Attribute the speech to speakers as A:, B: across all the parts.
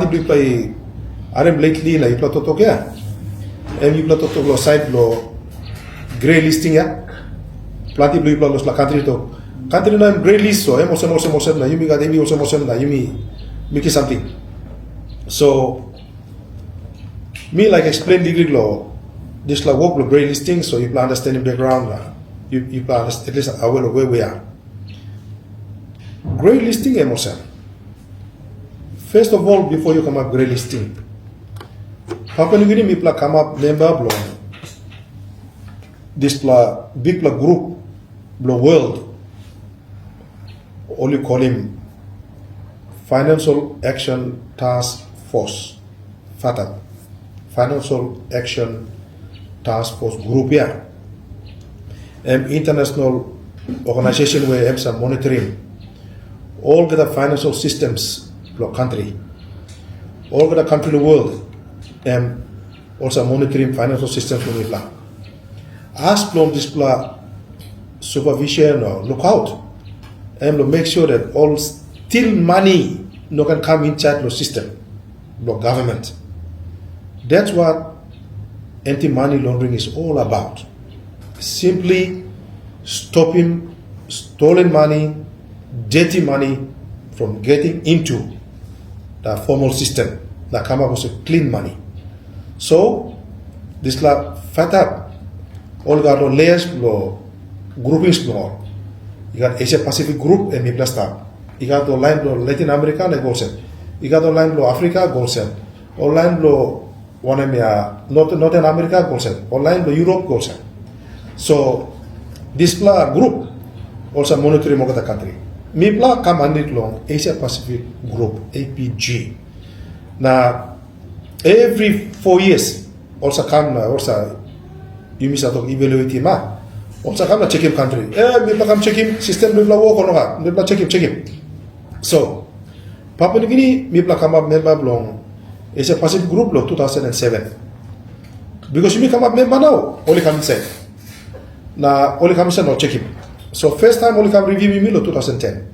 A: blue play RM lately la ipla toto kya em ipla toto lo site lo gray listing ya plati blue ipla los la country na gray list so em osen na yumi ga devi osen na yumi miki something so me like explain degree lo this la work lo gray listing so you understand the background you understand at least aware of where we are gray listing em osen. First of all, before you come up gray listing, Papua New Guinea mipla come up member blo this pla big pla group blo world. All you call him Financial Action Task Force, FATF, Financial Action Task Force group here. International organization where I'm monitoring all the financial systems. Country, all the country in the world, and also monitoring financial systems for the as from this supervision or lookout, and to make sure that all still money no can come inside the system, the government. That's what anti-money laundering is all about. Simply stopping stolen money, dirty money from getting into the formal system that come up with clean money. So this la FATF all got layers lo groupings lo. You got Asia Pacific group and Mipla star. You got the line lo Latin America and Golsen. You got the line lo Africa Golsen. All line lo one Northern America Golsen. All line lo Europe Golsen. So this la group also monitoring more the country. Mipla come under long Asia Pacific Group APG. Now every 4 years also come also you miss out of evaluate ma. Also come check him country. Mipla come check him system mipla work on mipla check him. So Papua New Guinea mipla come up member long Asia Pacific Group lo 2007. Because you come up member now only come say. Now only come say no check him. So first time only come review me 2010.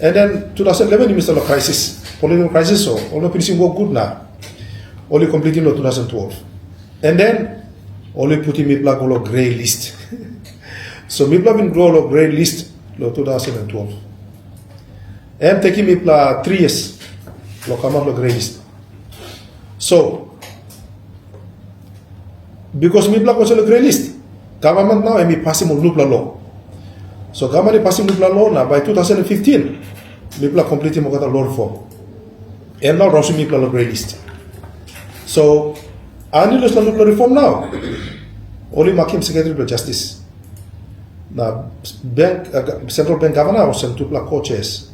A: And then 2011 you missed a crisis, political crisis, so only finishing work good now. Only completing 2012. And then only putting Mipla go grey list. So Mipla been grow grey list 2012. And taking Mipla 3 years lo come up grey list. So because Mipla was on grey list, government now and passing on Lupla law. So government passing Mipla law now by 2015, Mipla completing Mogata law reform. And now Rosu Mipla law grey list. So I need to Mipla reform now. Only Makim Secretary of Justice. Now bank central bank governor was sent to co-chairs.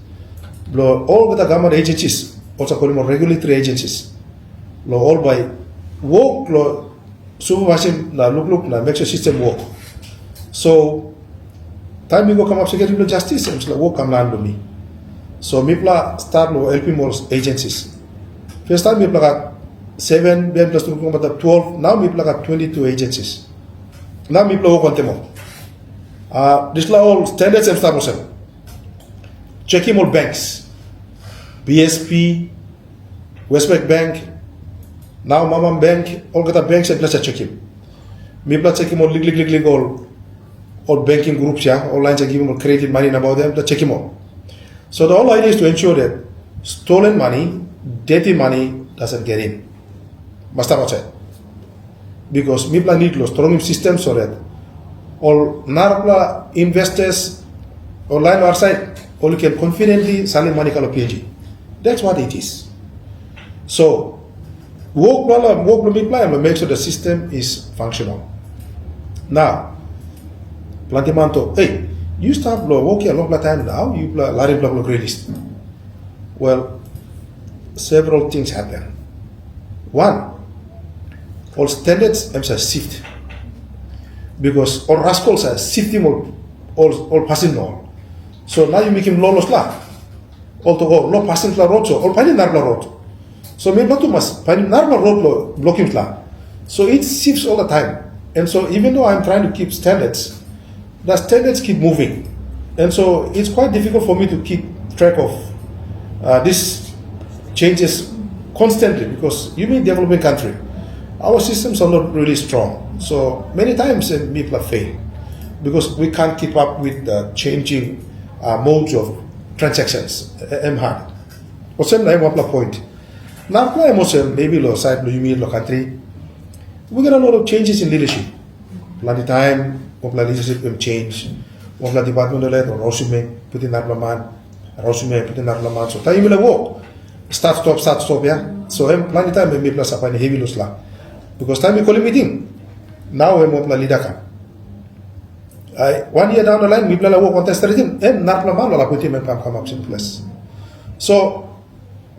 A: All the government agencies, also called more regulatory agencies. All by work supervising look make sure system work. So time we go come up Secretary of Justice and work come land to me. So Mipla start helping more agencies. First time Mipla got 7, then plus 12, now Mipla got 22 agencies. Now Mipla work on them all. This law all standards and stuff. Checking all banks. BSP, Westpac Bank, now Mamam Bank, all the banks and plus check him. Mipla check him all legal all banking groups, yeah, all lines are giving more creative money about them, to check him out. So the whole idea is to ensure that stolen money, dirty money doesn't get in. Basta said. Because Mipla need a strong system so that all Narpla investors online website all can confidently selling money kalo PG. That's what it is. So work Mipla and make sure the system is functional. Now Plantimanto, hey, you start working a long time now, you Larry Block list. Well, several things happen. One, all standards are shift. Because all rascals are shifting all passing all. So now you make him lawless law. All to go, no passing la road, so all finding Narla road. So maybe not too much, finding Narla road blocking law. So it shifts all the time. And so even though I'm trying to keep standards, the standards keep moving, and so it's quite difficult for me to keep track of these changes constantly, because you mean developing country, our systems are not really strong. So many times people fail because we can't keep up with the changing modes of transactions. Hard. What's the point? Now, maybe lo side lo you lo country. We get a lot of changes in leadership. Plenty time, leadership will change. The department of or resume put in man, resume put in man. So time will walk. Start stop, yeah. So plenty time maybe plus up heavy loss la. Because time we call a meeting. Now I'm leader come. 1 year down the line, we plan to work on test regime. And not man or put him and come up in place. So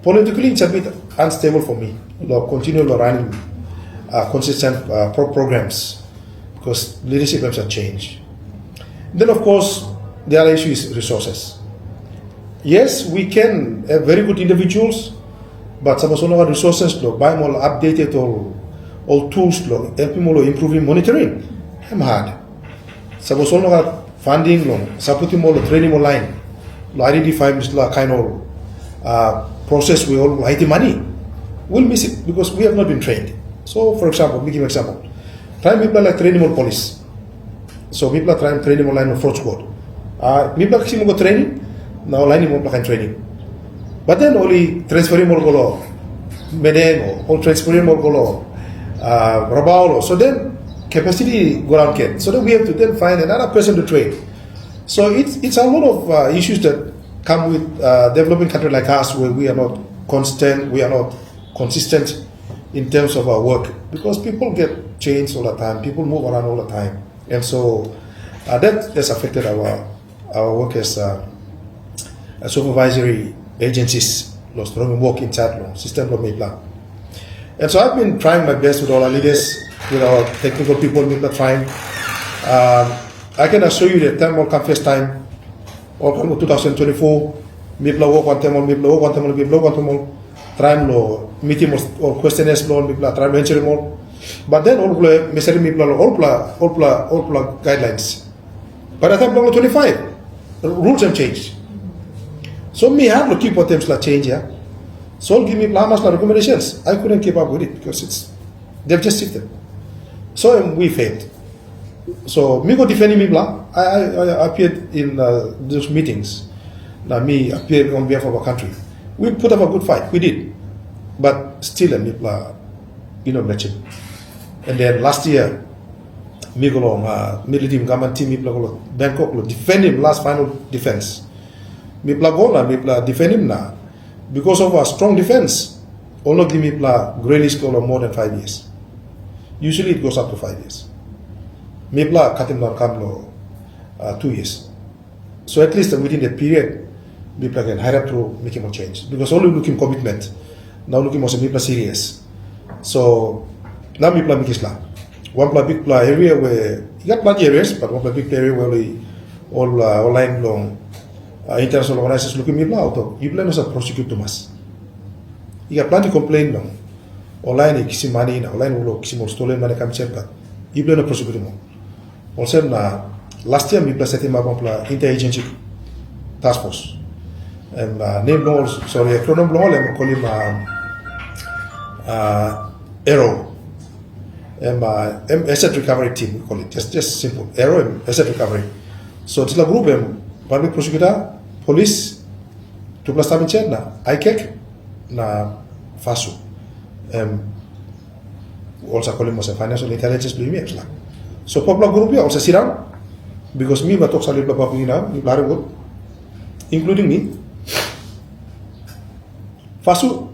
A: politically, it's a bit unstable for me. Continue running consistent programs because leadership have changed. Then, of course, the other issue is resources. Yes, we can have very good individuals, but some of our resources, buy more updated all tools, helping more improving monitoring. I'm hard. Some of our funding, supporting more training online, identify kind of process we all IT money. We'll miss it because we have not been trained. So, for example, give you an example. Time people like training more police. So people are trying training online on fraud squad. People are actually training, now online more training. But then only transferring more golo, medeno, or transferring more golo, rabaulo. So then capacity go down get. So then we have to then find another person to train. So it's a lot of issues that come with developing country like us, where we are not constant, we are not consistent in terms of our work, because people get changed all the time, people move around all the time, and so that has affected our work as supervisory agencies, lost work inside the system of plan. And so I've been trying my best with all our leaders, with our technical people, trying. I can assure you that time will come first time, or 2024, people work on them, people work on them, people work on them, try lo meeting or questionnaires lo people try venture more. But then all measuring people all guidelines. By the time 25, rules have changed. So me have to keep what them change, yeah. So give me lamas recommendations. I couldn't keep up with it because they've just shifted. So we failed. So me go defending me blah. I appeared in those meetings. Now me appeared on behalf of our country. We put up a good fight. We did, but still me blah, mention. And then last year, me go along military government team me blah Bangkok defend him last final defense. Me blah go me blah defend him now because of our strong defense. Only give me blah grey list more than 5 years. Usually it goes up to 5 years. Me blah cut him down come 2 years. So at least within that period, people can hire up to make him a change. Because only looking commitment, now looking also people serious. So now people make Islam. One big area where you got plenty areas, but one big area where we all online long international organizations looking people out. You plan to prosecute to us. You got plenty complaint long. Online you kisi money, online you kisi more stolen money come check that. You plan to prosecute them. Also last year we set him up on interagency task force. And name long, sorry, acronym long, I'm calling Arrow. Asset recovery team, we call it. Just simple. Arrow asset recovery. So it's a group public prosecutor, police, 2 plus time in na ICAC, na FASU. Also call him as a financial intelligence blame. So popular group also sit down because me but talks a little about me now, very good, including me. FASU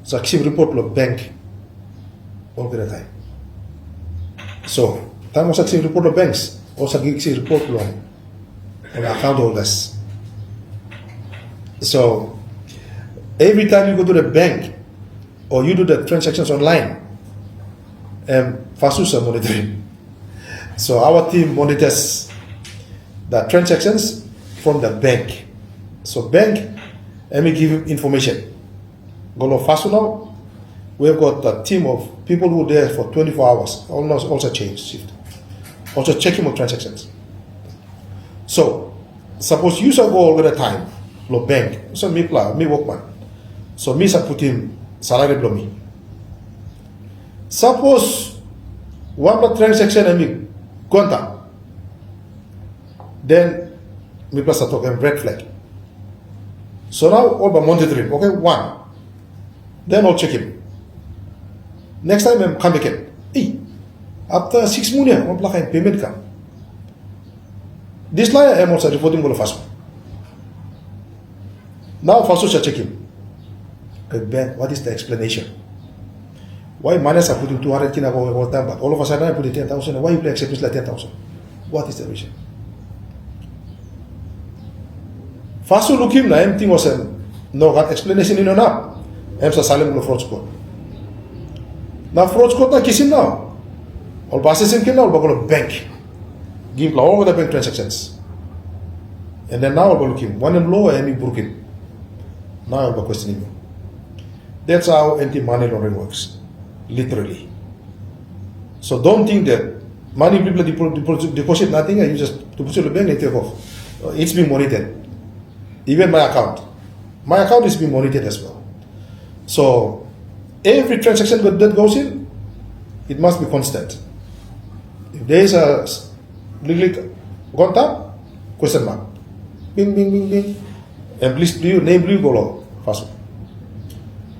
A: is a report of bank all the time. So time was a report of banks, also a report on account holders. So every time you go to the bank or you do the transactions online, FASUs are monitoring. So our team monitors the transactions from the bank. So bank, let me give you information. Go to FASU now. We've got a team of people who are there for 24 hours. Almost also change shift. Also checking on transactions. So suppose you shall go all the time, lo bank. So me workman. So me shall put him salary below me. Suppose one transaction and me contact, then me plus a token red flag. So now all by monitoring, okay, one. Then I'll check him. Next time I'm come again. After 6 months, I'm applying payment come. This line I'm also reporting all of us. Now first shall check him. Okay, Ben, what is the explanation? Why miners are putting 200 kin all time, but all of a sudden I put 10,000? Why you play acceptance like 10,000? What is the reason? First look him na empty was no got explanation in na. I'm sa salim lo fraud code. Na fraud code na kisim now. All basis in kin na all bagolo bank. Give all the bank transactions. And then now I'll look him. One in law and me broken. Now I'll questioning him. That's how anti-money laundering works. Literally. So don't think that money people deposit nothing and you just deposit the bank and take off. It's being monitored. Even my account. My account is being monitored as well. So every transaction that goes in, it must be constant. If there is a little contact, question mark. Bing, bing, bing, bing. And please name blue go low. Fast.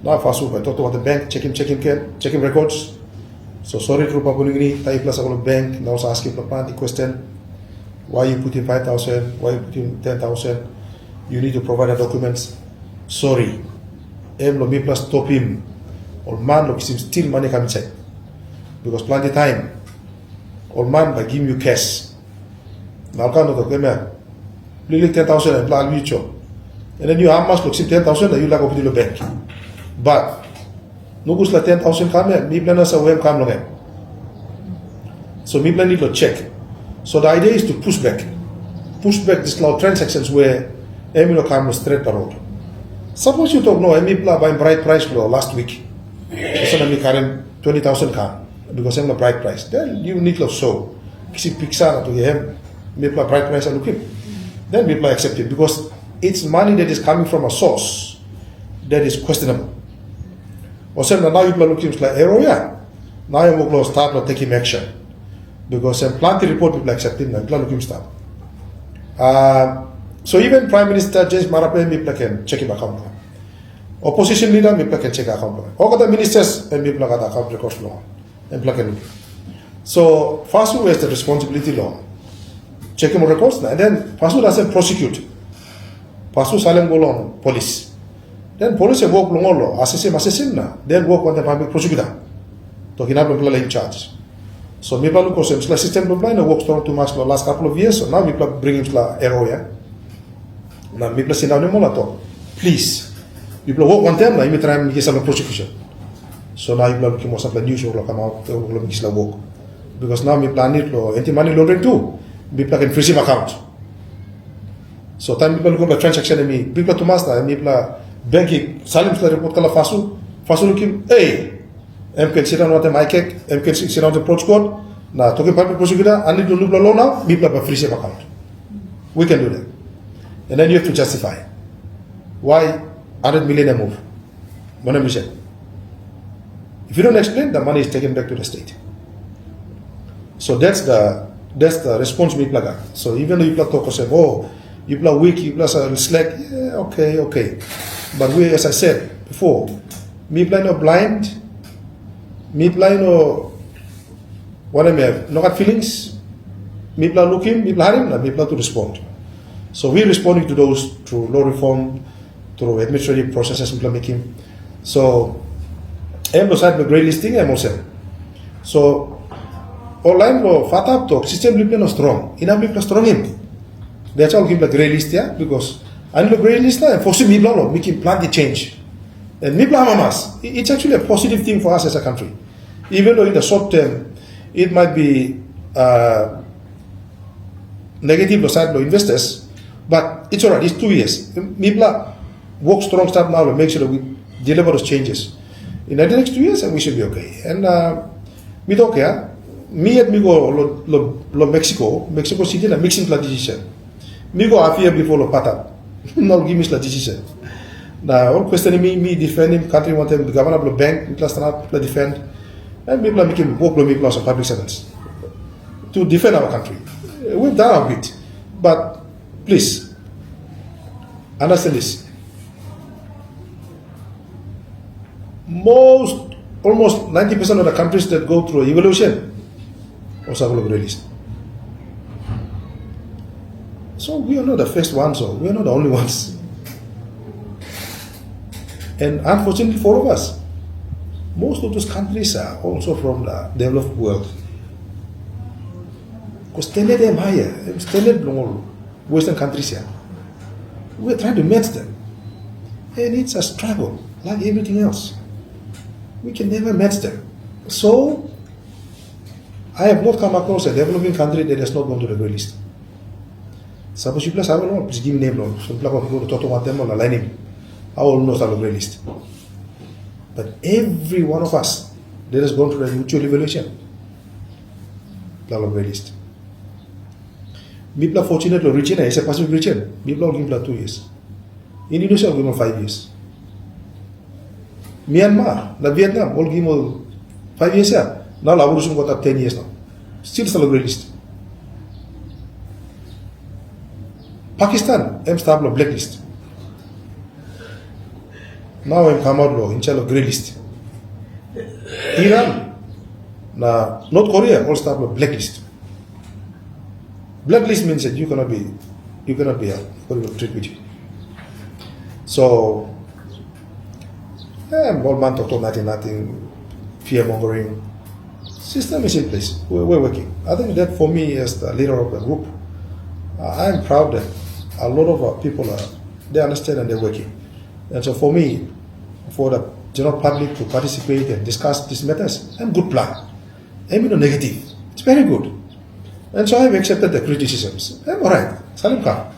A: Now fast I talked about the bank, checking records. So sorry to Papulini, Thai plus a bank, now also asking the question, why you put in 5,000, why you put in 10,000, you need to provide the documents. Sorry. Me plus stop him. Or man look still money come check. Because plenty time. Or man by giving you cash. Now can't look at Lily 10,000 and plan mutual. And then you have much look 10,000 and you like open the bank. But no goes like 10,000 come me plan as a web come long. So me plan need to check. So the idea is to push back this law transactions where Emilio come straight the road. Suppose you talk no Emilio buying bright price flow last week. So me carrying 20,000 come because I'm the bright price. Then you need to show. Kisi Pixar to him, Emilio bright price and look him. Then people accept it because it's money that is coming from a source that is questionable. Or say now you look like arrow, yeah. Now you will start taking action because plenty report people accept it and looking start. So even Prime Minister James Marape people can check him account. Opposition leader people can check account. All the ministers and people got account records law and plug in. So first one is the responsibility law. Check him records and then Pasu doesn't prosecute. Pasu silent go on police. Then police work long law, assassin na. Then work on the public prosecutor. Talking about people in charge. So people look also system of line works too much for the last couple of years. So now people bring him to area. Now people see now the molato. Please, people work one time. Now you try and get some prosecution. So now people looking most of the news will come out. Will make work because now we plan it law anti-money laundering too. People can freeze him account. So time people look at transaction me people to master people banking salim sa report kala fasu looking hey can sit down with my cake can sit down the approach code na talking public prosecutor and need to look law now people have freeze him account. We can do that. And then you have to justify why 100 million a move. If you don't explain, the money is taken back to the state. So that's the response we plug. So even though you talk or say, oh, you are weak, you are slack, yeah, okay. But we, as I said before, me blind or blind, me blind or what I mean, no got feelings, me blind looking, me blind, me blind to respond. So we responding to those through law reform, through administrative processes we are making. So I'm side grey listing, I'm also. So online law, fat talk, system people are strong. Enough people are strong in. That's all give the grey list, yeah, because I know the grey list and forcing me to making plant the change. And me mamas, it's actually a positive thing for us as a country. Even though in the short term it might be negative for side investors, but it's alright, it's 2 years. Me work strong start now to make sure that we deliver those changes. In the next 2 years, and we should be okay. And me talk here, me and me go Mexico City, and mixing the decision. Me go afia before the pattern. Now give me the decision. Now, all questioning me defend him, country want him, the governor of the bank, plus defend, and people are making work with people of public servants to defend our country. We've done our bit, but please understand this. Almost 90% of the countries that go through evolution also have released. So we are not the first ones, or we are not the only ones. And unfortunately for all of us, most of those countries are also from the developed world. Because standard them higher, standard Western countries here. We're trying to match them. And it's a struggle, like everything else. We can never match them. So, I have not come across a developing country that has not gone to the grey list. Suppose you plus I will not give name no. So people go to Toto Matem or aligning. I will not have a grey list. But every one of us that has gone through the mutual evaluation, have a grey list. People are fortunate to reach in a Pacific region. People are given 2 years. Indonesia will give them 5 years. Myanmar, the Vietnam, all give them 5 years. Now Laborusum got up 10 years now. Still a grey list. Pakistan, I'm start on blacklist. Now I'm come out law in charge of grey list. Iran, North Korea, all start on blacklist. Blacklist means that you cannot be treat with you. So, all month of nothing, fear mongering. System is in place. We're working. I think that for me as the leader of the group, I'm proud that a lot of our people they understand and they're working. And so for me, for the general public to participate and discuss these matters, I'm good plan. I'm not negative. It's very good. And so I've accepted the criticisms. I'm alright. Salim Khan.